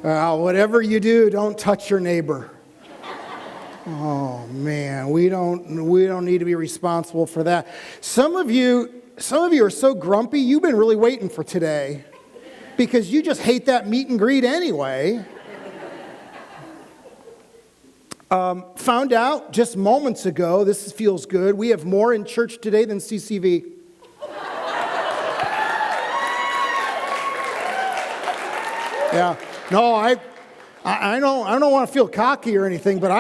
Whatever you do, don't touch your neighbor. Oh man, we don't need to be responsible for that. Some of you are so grumpy, you've been really waiting for today because you just hate that meet and greet anyway. Found out just moments ago, this feels good, we have more in church today than CCV. Yeah, no, I don't want to feel cocky or anything, but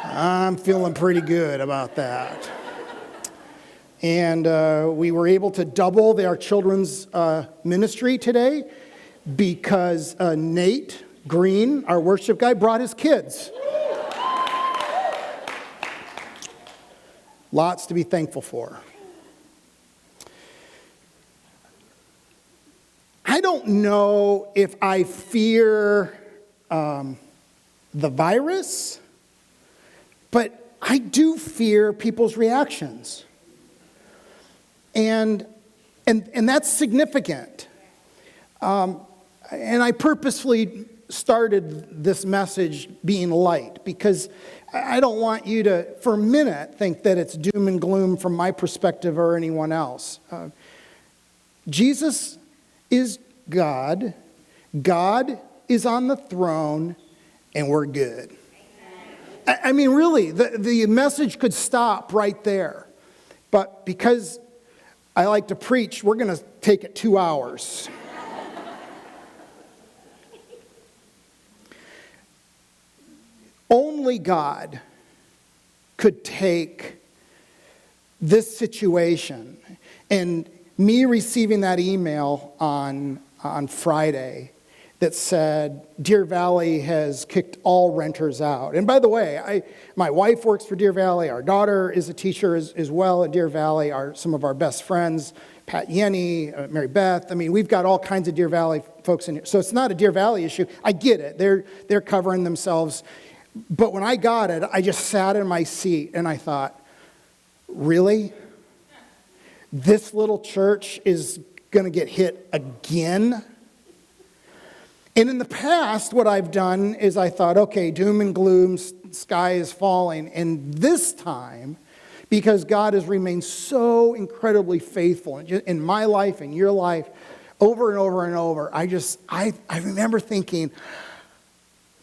I'm feeling pretty good about that. And we were able to double our children's ministry today because Nate Green, our worship guy, brought his kids. Lots to be thankful for. I don't know if I fear the virus, but I do fear people's reactions. And that's significant. And I purposefully started this message being light because I don't want you to, for a minute, think that it's doom and gloom from my perspective or anyone else. Jesus is God. God is on the throne, and we're good. I mean, really, the message could stop right there. But because I like to preach, we're going to take it 2 hours. Only God could take this situation. And me receiving that email on Friday that said, Deer Valley has kicked all renters out. And by the way, my wife works for Deer Valley. Our daughter is a teacher as well at Deer Valley. Some of our best friends, Pat Yenny, Mary Beth. I mean, we've got all kinds of Deer Valley folks in here. So it's not a Deer Valley issue. I get it. They're covering themselves. But when I got it, I just sat in my seat and I thought, really? This little church is going to get hit again? And in the past, what I've done is I thought, okay, doom and gloom, sky is falling. And this time, because God has remained so incredibly faithful in my life, in your life, over and over and over, I remember thinking,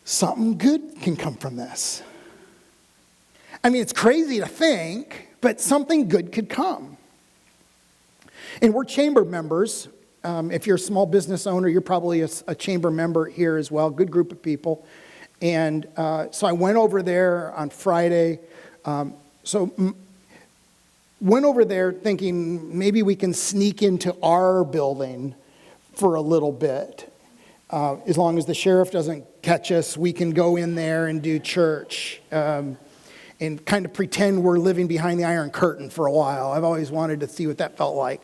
something good can come from this. I mean, it's crazy to think, but something good could come. And we're chamber members. If you're a small business owner, you're probably a chamber member here as well. Good group of people. And so I went over there on Friday. Went over there thinking maybe we can sneak into our building for a little bit. As long as the sheriff doesn't catch us, we can go in there and do church and kind of pretend we're living behind the Iron Curtain for a while. I've always wanted to see what that felt like.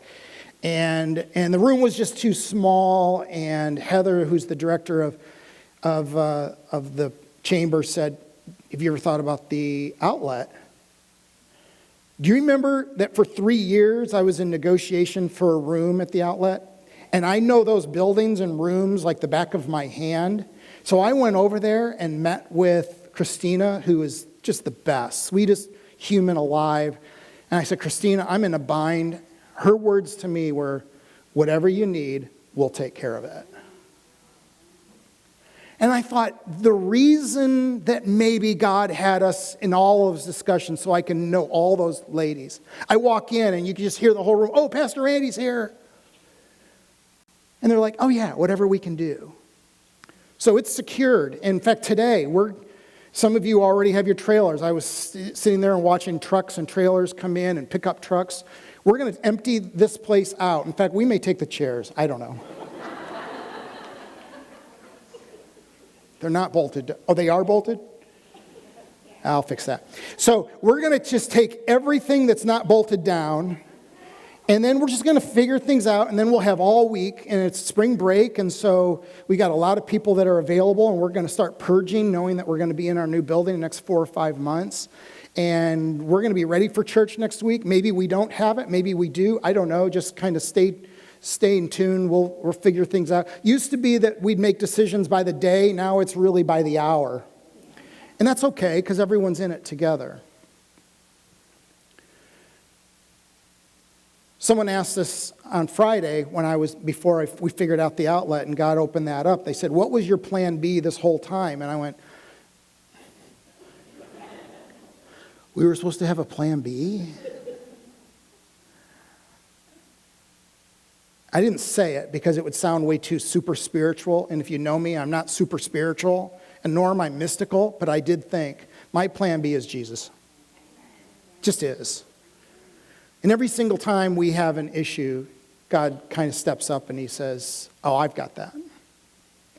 And the room was just too small, and Heather, who's the director of the chamber, said, have you ever thought about the outlet? Do you remember that for 3 years I was in negotiation for a room at the outlet? And I know those buildings and rooms like the back of my hand. So I went over there and met with Christina, who is just the best, sweetest human alive. And I said, Christina, I'm in a bind. Her words to me were, whatever you need, we'll take care of it. And I thought, the reason that maybe God had us in all of his discussions so I can know all those ladies. I walk in and you can just hear the whole room, oh, Pastor Randy's here. And they're like, oh yeah, whatever we can do. So it's secured. In fact, today, some of you already have your trailers. I was sitting there and watching trucks and trailers come in and pick up trucks. We're going to empty this place out. In fact, we may take the chairs. I don't know. They're not bolted. Oh, they are bolted? I'll fix that. So we're going to just take everything that's not bolted down, and then we're just going to figure things out, and then we'll have all week, and it's spring break, and so we got a lot of people that are available, and we're going to start purging, knowing that we're going to be in our new building the next 4 or 5 months, and we're going to be ready for church next week. Maybe we don't have it, maybe we do, I don't know, just kind of stay stay in tune. We'll figure things out. Used to be that we'd make decisions by the day. Now it's really by the hour. And that's okay because everyone's in it together. Someone asked us on Friday before we figured out the outlet and God opened that up. They said, "What was your plan B this whole time?" And I went, "We were supposed to have a plan B?" I didn't say it because it would sound way too super spiritual. And if you know me, I'm not super spiritual, and nor am I mystical. But I did think, my plan B is Jesus. Just is. And every single time we have an issue, God kind of steps up and he says, "Oh, I've got that.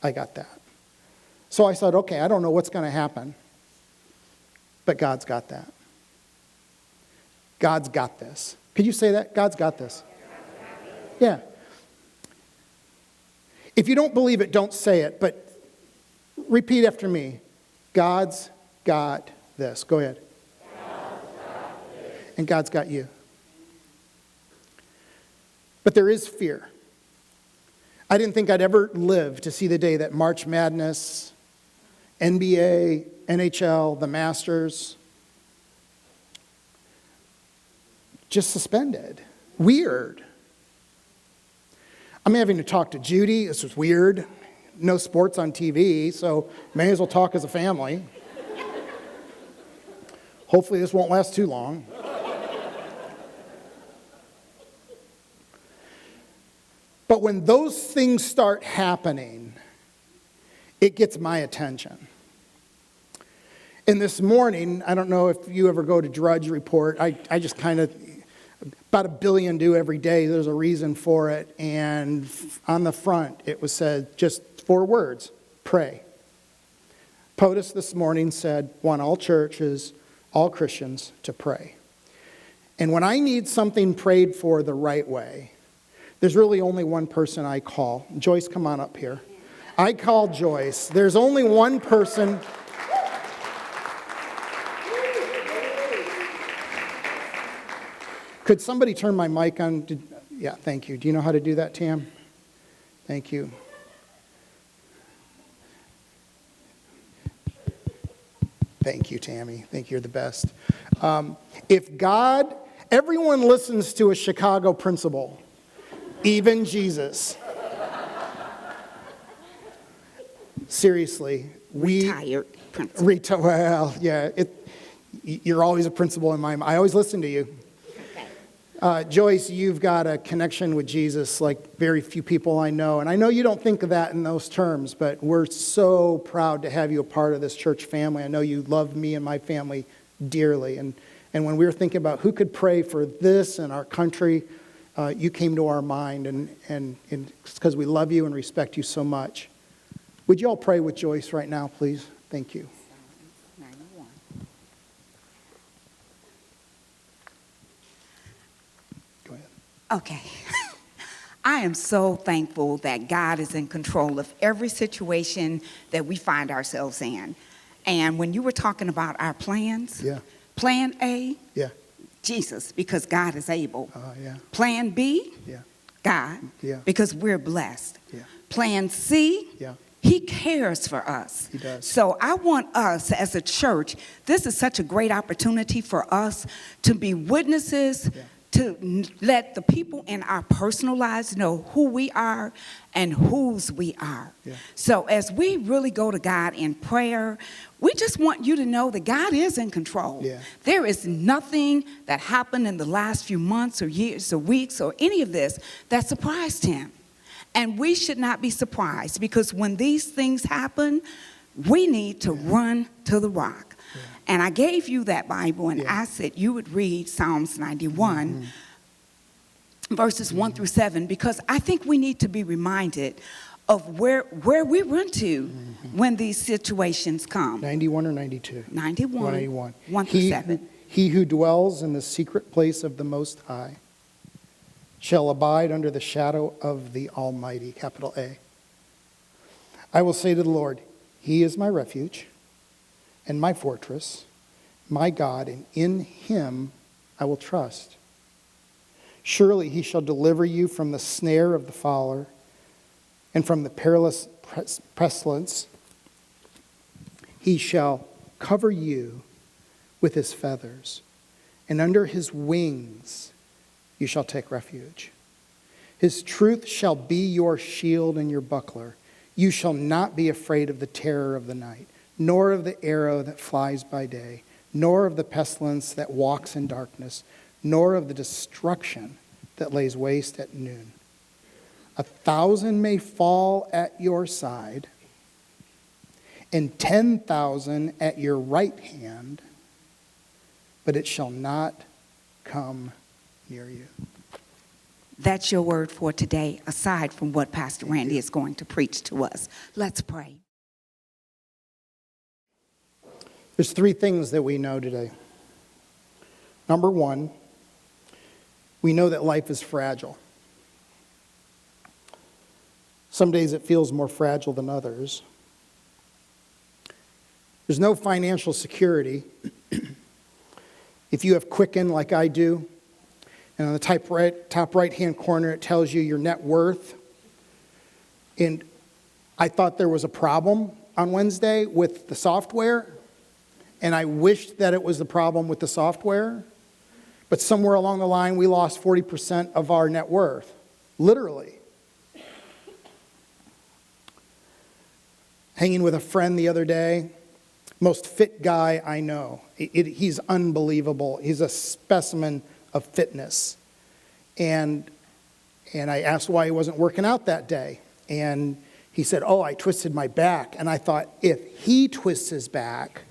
I got that." So I said, okay, I don't know what's going to happen, but God's got that. God's got this. Could you say that? God's got this. Yeah. If you don't believe it, don't say it, but repeat after me. God's got this. Go ahead. God's got this. And God's got you. But there is fear. I didn't think I'd ever live to see the day that March Madness, NBA, NHL, the Masters, just suspended. Weird. I'm having to talk to Judy. This was weird. No sports on TV, so may as well talk as a family. Hopefully this won't last too long. But when those things start happening, it gets my attention. And this morning, I don't know if you ever go to Drudge Report. I just kind of, about 1 billion do every day. There's a reason for it. And on the front, it was said just 4 words, pray. POTUS this morning said, want all churches, all Christians to pray. And when I need something prayed for the right way, there's really only one person I call. Joyce, come on up here. I call Joyce. There's only one person. Could somebody turn my mic on? Yeah, thank you. Do you know how to do that, Tam? Thank you. Thank you, Tammy. Think you're the best. Everyone listens to a Chicago principal. Even Jesus. Seriously, Retired principal. Well, yeah, you're always a principal in my mind. I always listen to you. Joyce, you've got a connection with Jesus like very few people I know. And I know you don't think of that in those terms, but we're so proud to have you a part of this church family. I know you love me and my family dearly. And when we were thinking about who could pray for this in our country, you came to our mind, and it's because we love you and respect you so much. Would you all pray with Joyce right now, please? Thank you. Psalm 91. Go ahead. Okay. I am so thankful that God is in control of every situation that we find ourselves in. And when you were talking about our plans, Yeah. Plan A, Yeah. Jesus, because God is able. Yeah. Plan B, Yeah. God, Yeah. because we're blessed. Yeah. Plan C, Yeah. He cares for us. He does. So I want us as a church, this is such a great opportunity for us to be witnesses, to let the people in our personal lives know who we are and whose we are. Yeah. So as we really go to God in prayer, we just want you to know that God is in control. Yeah. There is nothing that happened in the last few months or years or weeks or any of this that surprised him. And we should not be surprised, because when these things happen, we need to run to the rock. Yeah. And I gave you that Bible, and I said you would read Psalms 91, verses 1 through 7, because I think we need to be reminded of where we run to when these situations come. 91 or 92? 91. 181. 1 through 7. He who dwells in the secret place of the Most High shall abide under the shadow of the Almighty, capital A. I will say to the Lord, He is my refuge and my fortress, my God, and in Him I will trust. Surely he shall deliver you from the snare of the fowler and from the perilous pestilence. He shall cover you with his feathers, and under his wings you shall take refuge. His truth shall be your shield and your buckler. You shall not be afraid of the terror of the night, nor of the arrow that flies by day, nor of the pestilence that walks in darkness, nor of the destruction that lays waste at noon. 1,000 may fall at your side, and 10,000 at your right hand, but it shall not come near you. That's your word for today, aside from what Pastor Randy is going to preach to us. Let's pray. There's 3 things that we know today. Number 1, we know that life is fragile. Some days it feels more fragile than others. There's no financial security. If you have Quicken like I do, and on the top right-hand corner it tells you your net worth. And I thought there was a problem on Wednesday with the software, and I wished that it was the problem with the software. But somewhere along the line, we lost 40% of our net worth, literally. Hanging with a friend the other day, most fit guy I know. He's unbelievable. He's a specimen of fitness. And I asked why he wasn't working out that day. And he said, oh, I twisted my back. And I thought, if he twists his back,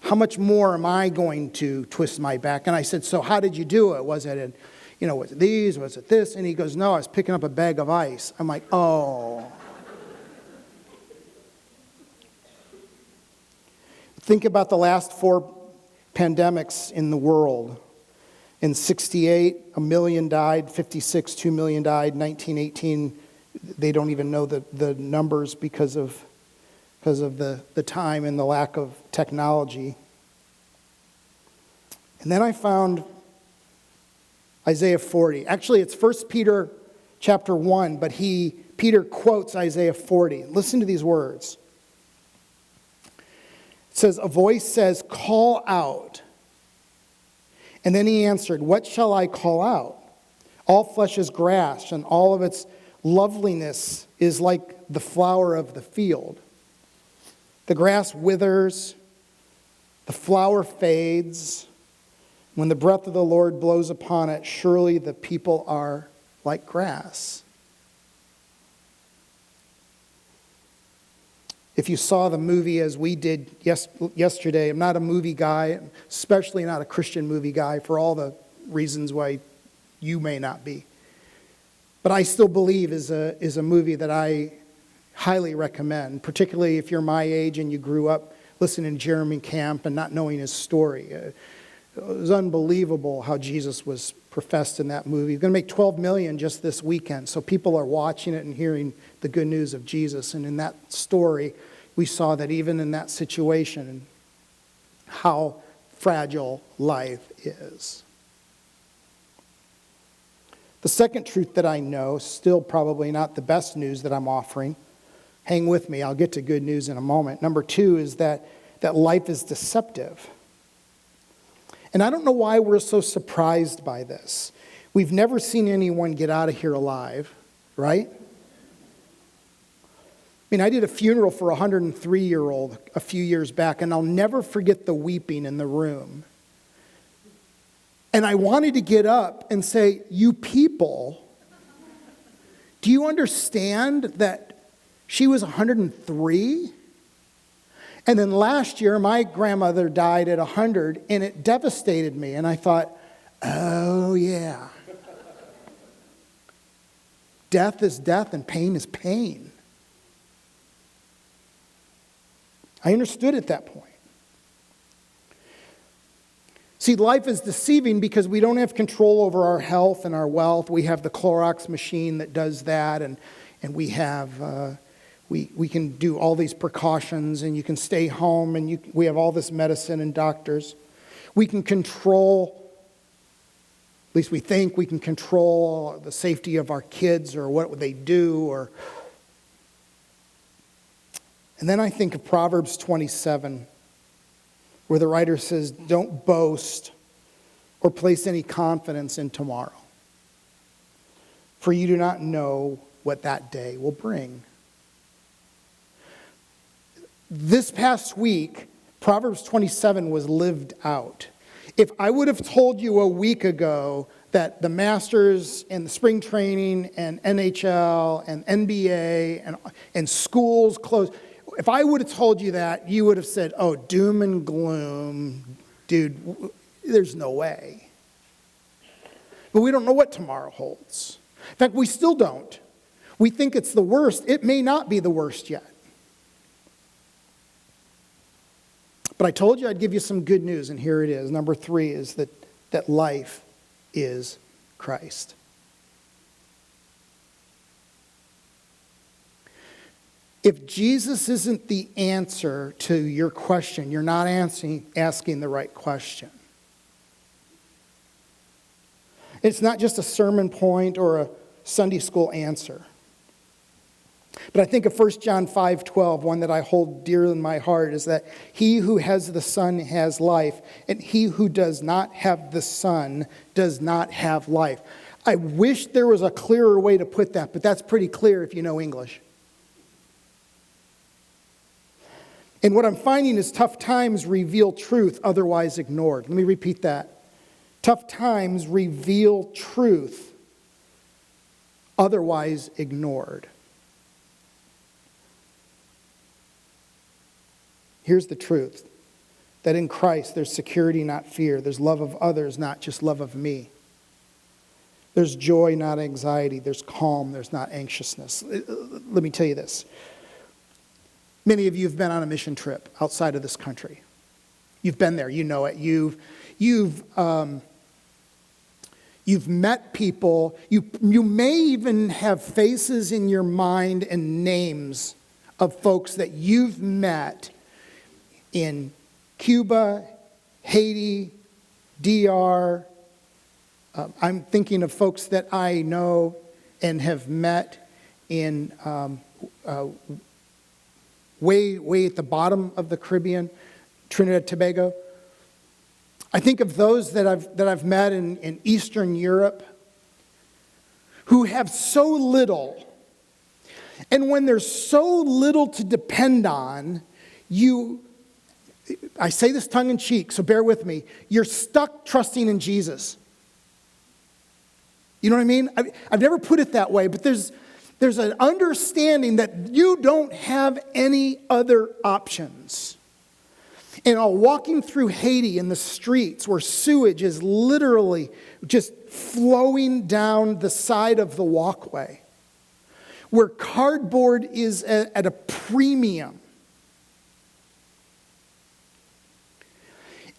how much more am I going to twist my back? And I said, so how did you do it? Was it, was it these? Was it this? And he goes, no, I was picking up a bag of ice. I'm like, oh. Think about the last 4 pandemics in the world. In 68, 1 million died. 56, 2 million died. 1918, they don't even know the numbers because of the time and the lack of technology. And then I found Isaiah 40. Actually, it's 1 Peter chapter 1, but Peter quotes Isaiah 40. Listen to these words. It says, a voice says, call out. And then he answered, what shall I call out? All flesh is grass, and all of its loveliness is like the flower of the field. The grass withers, the flower fades. When the breath of the Lord blows upon it, surely the people are like grass. If you saw the movie as we did yesterday, I'm not a movie guy, especially not a Christian movie guy, for all the reasons why you may not be. But I still believe is a movie that I highly recommend, particularly if you're my age and you grew up listening to Jeremy Camp and not knowing his story. It was unbelievable how Jesus was professed in that movie. He's going to make $12 million just this weekend, so people are watching it and hearing the good news of Jesus. And in that story, we saw that even in that situation, how fragile life is. The second truth that I know, still probably not the best news that I'm offering. Hang with me, I'll get to good news in a moment. Number 2 is that life is deceptive. And I don't know why we're so surprised by this. We've never seen anyone get out of here alive, right? I mean, I did a funeral for a 103-year-old a few years back, and I'll never forget the weeping in the room. And I wanted to get up and say, you people, do you understand that she was 103? And then last year, my grandmother died at 100, and it devastated me. And I thought, oh, yeah. Death is death, and pain is pain. I understood at that point. See, life is deceiving because we don't have control over our health and our wealth. We have the Clorox machine that does that, and we have... We can do all these precautions, and you can stay home, and we have all this medicine and doctors. We can control At least we think we can control the safety of our kids or what would they do. And then I think of Proverbs 27, where the writer says, don't boast or place any confidence in tomorrow, for you do not know what that day will bring. This past week, Proverbs 27 was lived out. If I would have told you a week ago that the Masters and the spring training and NHL and NBA and schools closed, if I would have told you that, you would have said, oh, doom and gloom, dude, there's no way. But we don't know what tomorrow holds. In fact, we still don't. We think it's the worst. It may not be the worst yet. But I told you I'd give you some good news, and here it is. Number 3 is that life is Christ. If Jesus isn't the answer to your question, you're not asking the right question. It's not just a sermon point or a Sunday school answer. But I think of 1 John 5:12, one that I hold dear in my heart, is that he who has the Son has life, and he who does not have the Son does not have life. I wish there was a clearer way to put that, but that's pretty clear if you know English. And what I'm finding is tough times reveal truth otherwise ignored. Let me repeat that. Tough times reveal truth otherwise ignored. Here's the truth, that in Christ there's security, not fear. There's love of others, not just love of me. There's joy, not anxiety. There's calm, there's not anxiousness. Let me tell you this. Many of you have been on a mission trip outside of this country. You've been there, you know it. You've met people. You may even have faces in your mind and names of folks that you've met in Cuba, Haiti, DR. I'm thinking of folks that I know and have met in way at the bottom of the Caribbean, Trinidad, Tobago. I think of those that I've met in Eastern Europe who have so little. And when there's so little to depend on, I say this tongue in cheek, so bear with me, you're stuck trusting in Jesus. You know what I mean? I've never put it that way, but there's an understanding that you don't have any other options. And walking through Haiti in the streets where sewage is literally just flowing down the side of the walkway, where cardboard is at a premium.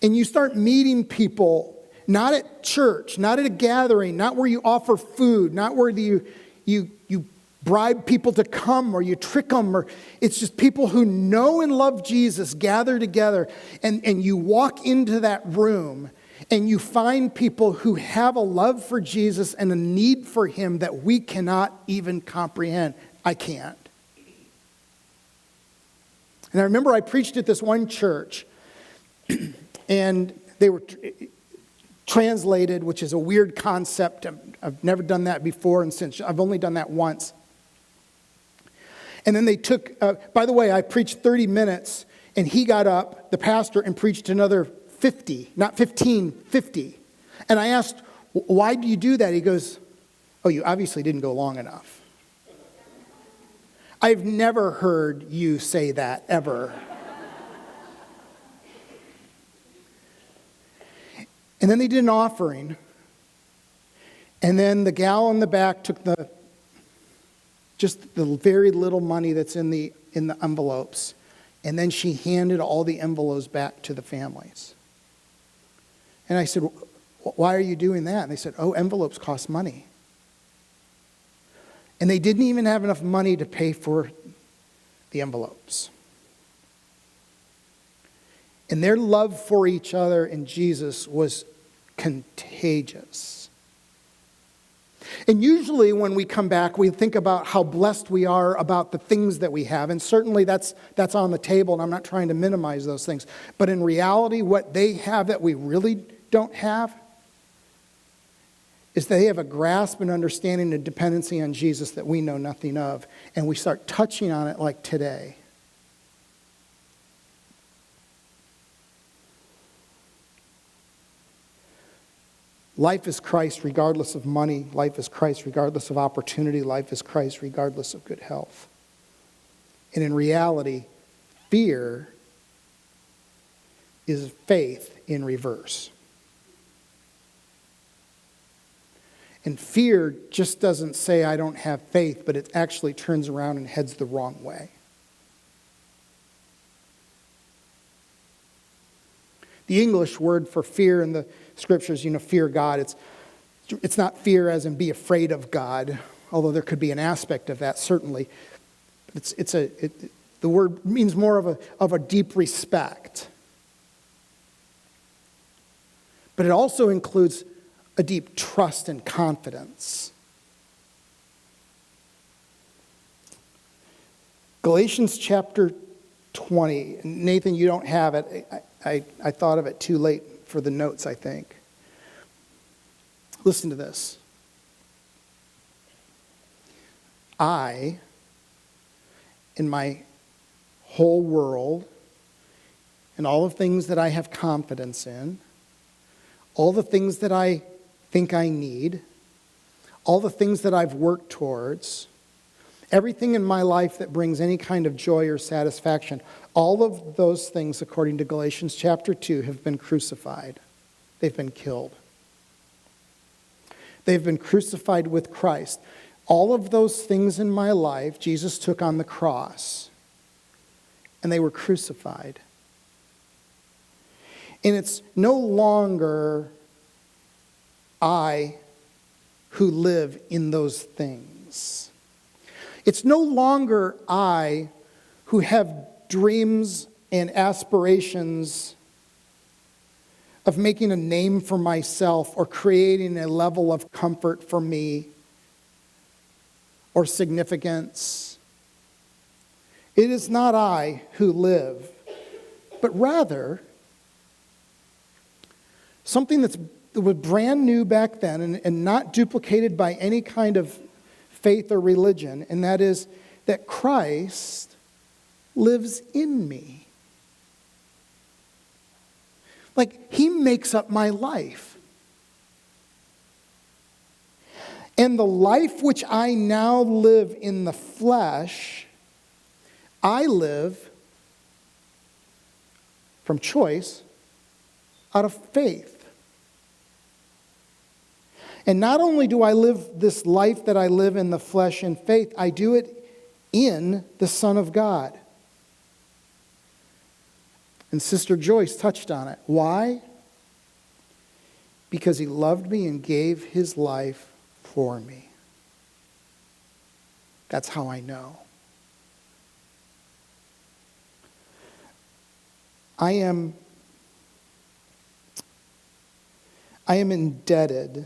And you start meeting people, not at church, not at a gathering, not where you offer food, not where you bribe people to come or you trick them. Or it's just people who know and love Jesus gather together. And you walk into that room and you find people who have a love for Jesus and a need for him that we cannot even comprehend. I can't. And I remember I preached at this one church. And they were translated, which is a weird concept. I've never done that before, and since I've only done that once. And then they took, by the way, I preached 30 minutes, and he got up, the pastor, and preached another 50, not 15, 50. And I asked, why do you do that? He goes, oh, you obviously didn't go long enough. I've never heard you say that, ever. And then they did an offering. And then the gal in the back took just the very little money that's in the envelopes. And then she handed all the envelopes back to the families. And I said, why are you doing that? And they said, oh, envelopes cost money. And they didn't even have enough money to pay for the envelopes. And their love for each other in Jesus was contagious. And usually when we come back, we think about how blessed we are about the things that we have. And certainly that's on the table, and I'm not trying to minimize those things. But in reality, what they have that we really don't have is they have a grasp and understanding and dependency on Jesus that we know nothing of. And we start touching on it like today. Life is Christ regardless of money. Life is Christ regardless of opportunity. Life is Christ regardless of good health. And in reality, fear is faith in reverse. And fear just doesn't say, I don't have faith, but it actually turns around and heads the wrong way. The English word for fear in the scriptures, fear God. It's not fear as in be afraid of God, although there could be an aspect of that, certainly. But the word means more of a deep respect. But it also includes a deep trust and confidence. Galatians chapter 20. Nathan, you don't have it. I thought of it too late for the notes, I think. Listen to this. I, in my whole world, and all the things that I have confidence in, all the things that I think I need, all the things that I've worked towards, everything in my life that brings any kind of joy or satisfaction, all of those things, according to Galatians chapter 2, have been crucified. They've been killed. They've been crucified with Christ. All of those things in my life, Jesus took on the cross, and they were crucified. And it's no longer I who live in those things. It's no longer I who have dreams and aspirations of making a name for myself or creating a level of comfort for me or significance. It is not I who live, but rather something that was brand new back then and not duplicated by any kind of faith or religion, and that is that Christ lives in me. Like, he makes up my life. And the life which I now live in the flesh, I live from choice out of faith. And not only do I live this life that I live in the flesh in faith, I do it in the Son of God. And Sister Joyce touched on it. Why? Because he loved me and gave his life for me. That's how I know. I am indebted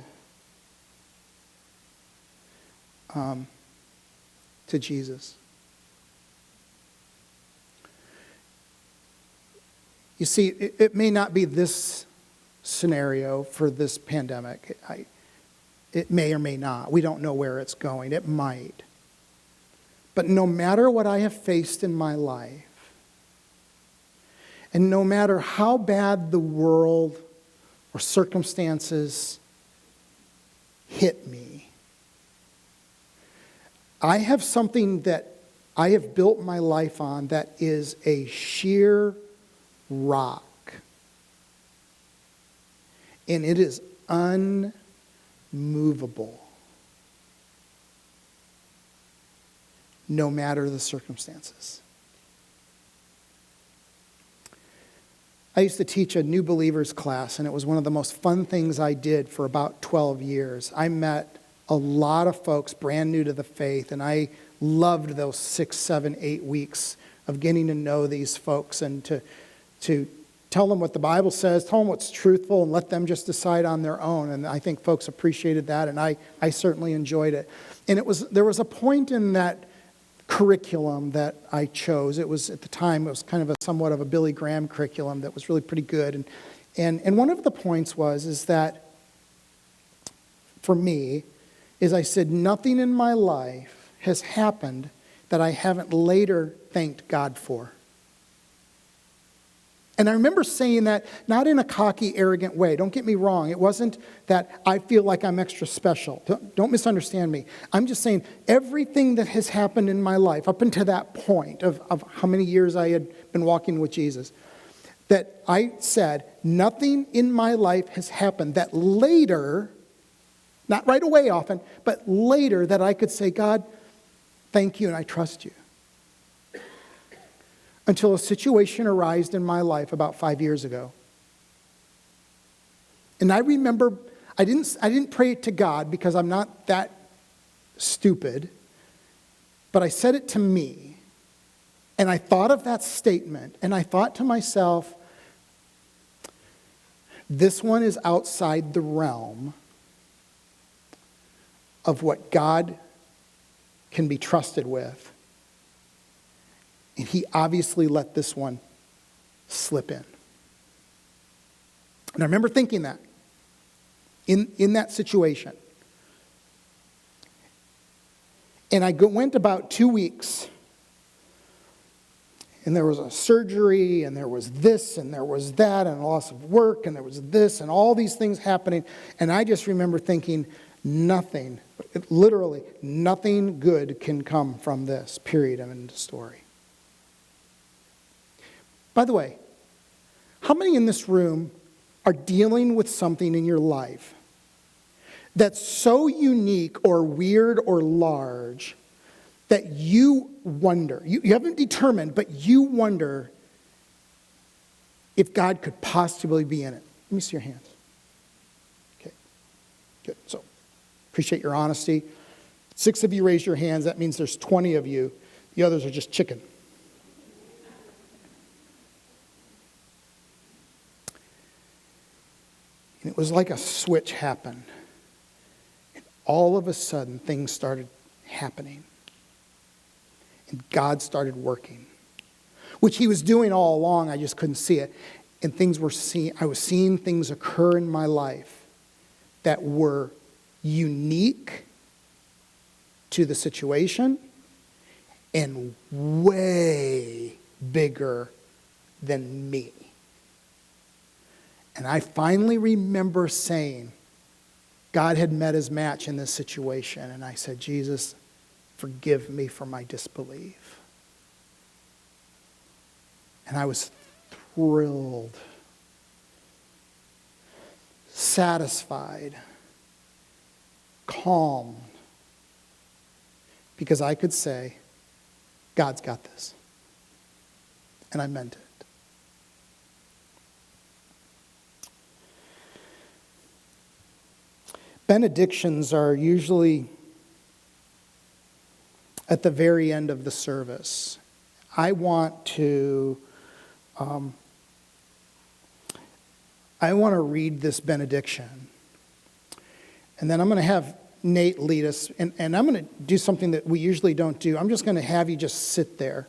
to Jesus. You see, it may not be this scenario for this pandemic. It may or may not. We don't know where it's going. It might. But no matter what I have faced in my life, and no matter how bad the world or circumstances hit me, I have something that I have built my life on that is a sheer rock. And it is unmovable, no matter the circumstances. I used to teach a new believers class, and it was one of the most fun things I did for about 12 years. I met a lot of folks brand new to the faith, and I loved those 6, 7, 8 weeks of getting to know these folks and to tell them what the Bible says, tell them what's truthful, and let them just decide on their own. And I think folks appreciated that, and I certainly enjoyed it. And there was a point in that curriculum that I chose. It was, at the time, it was kind of somewhat of a Billy Graham curriculum that was really pretty good. And one of the points is that, for me, is I said, nothing in my life has happened that I haven't later thanked God for. And I remember saying that not in a cocky, arrogant way. Don't get me wrong. It wasn't that I feel like I'm extra special. Don't misunderstand me. I'm just saying everything that has happened in my life up until that point of how many years I had been walking with Jesus, that I said nothing in my life has happened that later, not right away often, but later that I could say, God, thank you and I trust you. Until a situation arose in my life about 5 years ago. And I remember, I didn't pray it to God because I'm not that stupid, but I said it to me. And I thought of that statement, and I thought to myself, this one is outside the realm of what God can be trusted with. And he obviously let this one slip in. And I remember thinking that in that situation. And I went about 2 weeks. And there was a surgery, and there was this, and there was that, and loss of work, and there was this, and all these things happening. And I just remember thinking, nothing, literally, nothing good can come from this, period, end of story. By the way, how many in this room are dealing with something in your life that's so unique or weird or large that you wonder, you haven't determined, but you wonder if God could possibly be in it? Let me see your hands. Okay, good. So, appreciate your honesty. 6 of you raised your hands. That means there's 20 of you. The others are just chicken. And it was like a switch happened. And all of a sudden, things started happening. And God started working, which he was doing all along. I just couldn't see it. And I was seeing things occur in my life that were unique to the situation and way bigger than me. And I finally remember saying, God had met his match in this situation. And I said, Jesus, forgive me for my disbelief. And I was thrilled, satisfied, calmed, because I could say, God's got this. And I meant it. Benedictions are usually at the very end of the service. I want to read this benediction. And then I'm going to have Nate lead us. And I'm going to do something that we usually don't do. I'm just going to have you just sit there.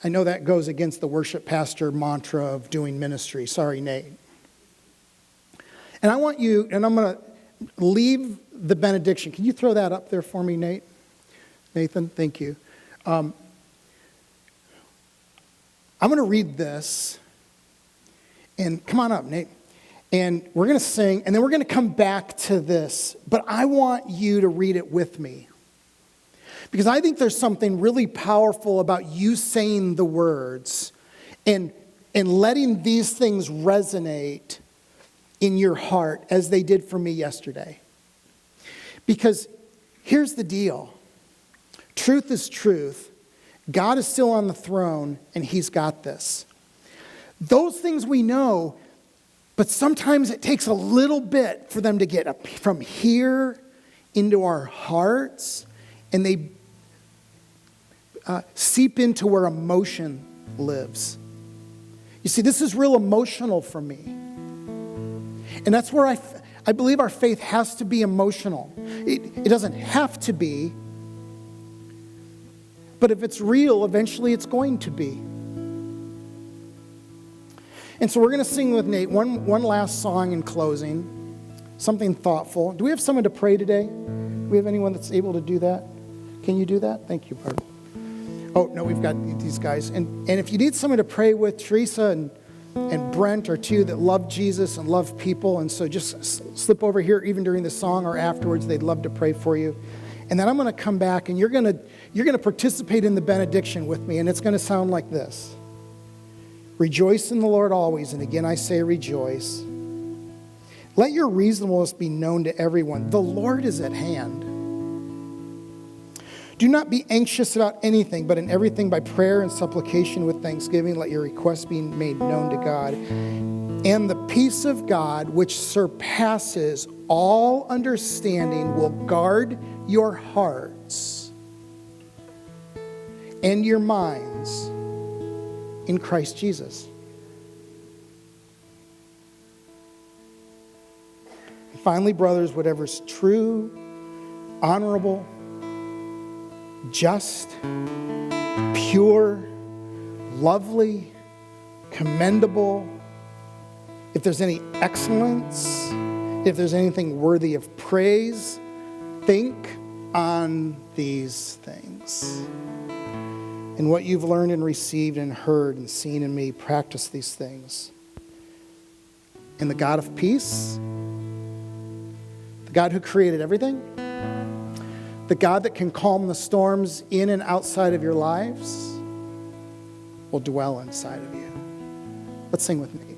I know that goes against the worship pastor mantra of doing ministry. Sorry, Nate. And I want you, and I'm going to leave the benediction. Can you throw that up there for me, Nate? Nathan, thank you. I'm going to read this. And come on up, Nate. And we're going to sing, and then we're going to come back to this. But I want you to read it with me. Because I think there's something really powerful about you saying the words and letting these things resonate in your heart as they did for me yesterday. Because here's the deal. Truth is truth. God is still on the throne, and he's got this. Those things we know, but sometimes it takes a little bit for them to get up from here into our hearts, and they seep into where emotion lives. You see, this is real emotional for me. And that's where I believe our faith has to be emotional. It doesn't have to be, but if it's real, eventually it's going to be. And so we're going to sing with Nate one last song in closing, something thoughtful. Do we have someone to pray today? Do we have anyone that's able to do that? Can you do that? Thank you, Barb. Oh, no, we've got these guys. And if you need someone to pray with, Teresa and Brent are two that love Jesus and love people. And so just slip over here even during the song or afterwards. They'd love to pray for you. And then I'm going to come back and you're going to participate in the benediction with me. And it's going to sound like this. Rejoice in the Lord always. And again, I say rejoice. Let your reasonableness be known to everyone. The Lord is at hand. Do not be anxious about anything, but in everything by prayer and supplication with thanksgiving, let your requests be made known to God. And the peace of God, which surpasses all understanding, will guard your hearts and your minds in Christ Jesus. And finally, brothers, whatever's true, honorable, just, pure, lovely, commendable, if there's any excellence, if there's anything worthy of praise, think on these things. And what you've learned and received and heard and seen in me, practice these things. And the God of peace, the God who created everything, the God that can calm the storms in and outside of your lives will dwell inside of you. Let's sing with me.